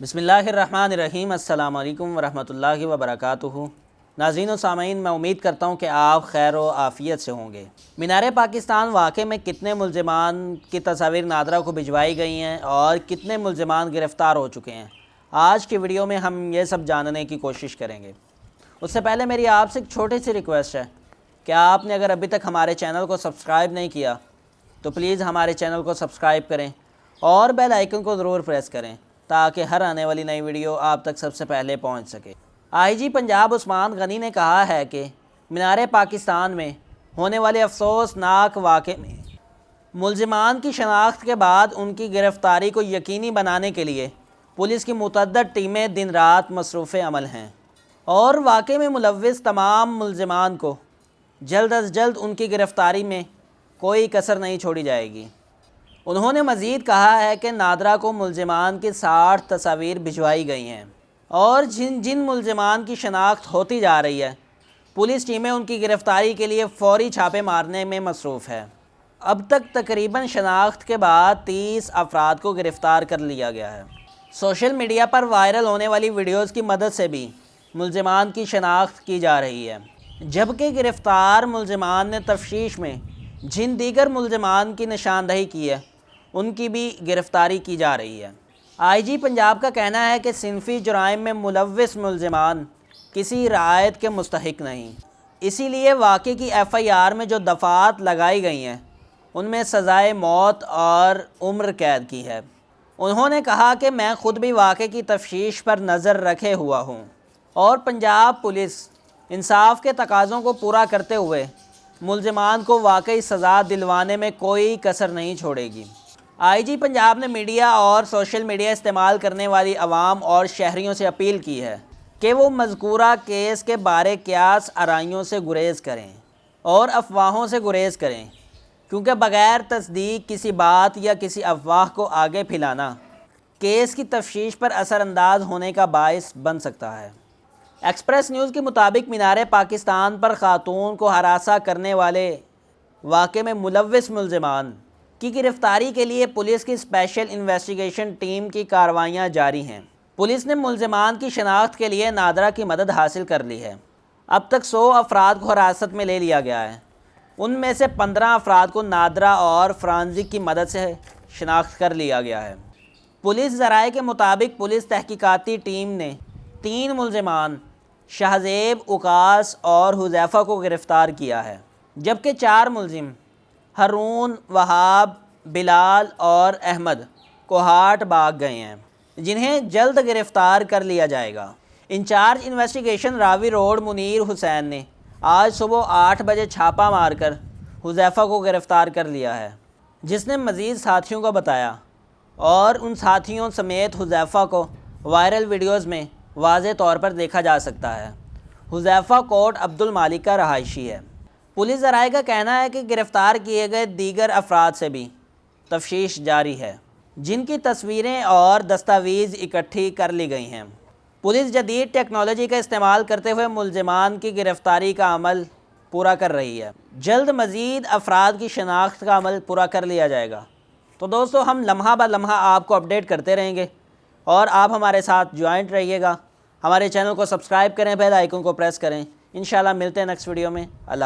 बिस्मिल्लाहिर्रहमानिर्रहीम। अस्सलाम वालेकुम वरहमतुल्लाहि वबरकातुहू। नाज़रीन व सामीन, मैं उम्मीद करता हूँ कि आप खैर व आफ़ियत से होंगे। मीनार पाकिस्तान वाक़े में कितने मुल्ज़िमान की तस्वीर नादरा को भिजवाई गई हैं और कितने मुल्ज़िमान गिरफ़्तार हो चुके हैं, आज की वीडियो में हम ये सब जानने की कोशिश करेंगे। उससे पहले मेरी आपसे एक छोटी सी रिक्वेस्ट है कि आपने अगर अभी तक हमारे चैनल को सब्सक्राइब नहीं किया तो प्लीज़ हमारे चैनल को सब्सक्राइब करें और बेल आइकन को ज़रूर प्रेस करें ताकि हर आने वाली नई वीडियो आप तक सबसे पहले पहुंच सके। आईजी पंजाब उस्मान गनी ने कहा है कि मीनार पाकिस्तान में होने वाले अफसोसनाक वाक़े में मुल्ज़िमान की शनाख्त के बाद उनकी गिरफ़्तारी को यकीनी बनाने के लिए पुलिस की मुतअद्दिद टीमें दिन रात मसरूफ़ अमल हैं और वाक़े में मुलव्विस तमाम मुल्ज़िमान को जल्द अज जल्द उनकी गिरफ़्तारी में कोई कसर नहीं छोड़ी जाएगी। उन्होंने मज़ीद कहा है कि नादरा को मुल्ज़िमान की 60 तस्वीर भिजवाई गई हैं और जिन मुल्ज़िमान की शनाख्त होती जा रही है, पुलिस टीमें उनकी गिरफ़्तारी के लिए फ़ौरी छापे मारने में मसरूफ़ है। अब तक तकरीबन शनाख्त के बाद 30 अफराद को गिरफ़्तार कर लिया गया है। सोशल मीडिया पर वायरल होने वाली वीडियोज़ की मदद से भी मुल्ज़िमान की शनाख्त की जा रही है, जबकि गिरफ़्तार मुल्ज़िमान ने तफ्तीश में जिन दीगर मुल्ज़िमान की निशानदही की है उनकी भी गिरफ़्तारी की जा रही है। आईजी पंजाब का कहना है कि सिनफ़ी जुराइम में मुलव्विस मुल्ज़िमान किसी रियायत के मुस्तहिक नहीं, इसीलिए वाक़े की FIR में जो दफ़ात लगाई गई हैं उनमें सज़ाए मौत और उम्र कैद की है। उन्होंने कहा कि मैं ख़ुद भी वाक़े की तफ्तीश पर नज़र रखे हुआ हूँ और पंजाब पुलिस इंसाफ के तकाज़ों को पूरा करते हुए मुल्ज़िमान को वाकई सज़ा दिलवाने में कोई कसर नहीं छोड़ेगी। आईजी पंजाब ने मीडिया और सोशल मीडिया इस्तेमाल करने वाली आवाम और शहरियों से अपील की है कि वो मज़कूरा केस के बारे क़यास आराइयों से गुरेज़ करें और अफवाहों से गुरेज़ करें, क्योंकि बग़ैर तस्दीक किसी बात या किसी अफवाह को आगे फैलाना केस की तफ्तीश पर असरअंदाज होने का बायस बन सकता है। एक्सप्रेस न्यूज़ के मुताबिक मीनार पाकिस्तान पर ख़ातून को हरासा करने वाले वाक़े में मुलव्विस मुल्ज़िमान की गिरफ़्तारी के लिए पुलिस की स्पेशल इन्वेस्टिगेशन टीम की कार्रवाइयाँ जारी हैं। पुलिस ने मुल्ज़िमान की शनाख्त के लिए नादरा की मदद हासिल कर ली है। अब तक 100 अफराद को हिरासत में ले लिया गया है। उनमें से 15 अफराद को नादरा और फ्रांसिक की मदद से शनाख्त कर लिया गया है। पुलिस ज़राए के मुताबिक पुलिस तहकीकाती टीम ने 3 मुल्ज़िमान शाहज़ेब, उकास और हुज़ैफ़ा को गिरफ़्तार किया है, जबकि 4 मुल्ज़िम हारून, वहाब, बिलाल और अहमद कोहाट भाग गए हैं, जिन्हें जल्द गिरफ़्तार कर लिया जाएगा। Incharge investigation Ravi road Munir Hussain ने आज सुबह 8 बजे छापा मारकर हुज़ैफ़ा को गिरफ़्तार कर लिया है, जिसने मज़ीद साथियों को बताया और उन साथियों समेत हुज़ैफ़ा को वायरल वीडियोज़ में वाज़े तौर पर देखा जा सकता है। हुज़ैफ़ा कोट अब्दुल मालिक का रहायशी है। पुलिस ज़राए का कहना है कि गिरफ़्तार किए गए दीगर अफराद से भी तफ्तीश जारी है, जिनकी तस्वीरें और दस्तावेज़ इकट्ठी कर ली गई हैं। पुलिस जदीद टेक्नोलॉजी का इस्तेमाल करते हुए मुल्ज़िमान की गिरफ़्तारी का अमल पूरा कर रही है। जल्द मज़ीद अफराद की शनाख्त का अमल पूरा कर लिया जाएगा। तो दोस्तों, हम लम्हा ब लम्हा आपको अपडेट करते रहेंगे और आप हमारे साथ ज्वाइंट रहिएगा। हमारे चैनल को सब्सक्राइब करें, बेल आइकन को प्रेस करें। इंशाल्लाह मिलते हैं नेक्स्ट वीडियो में। अल्लाह।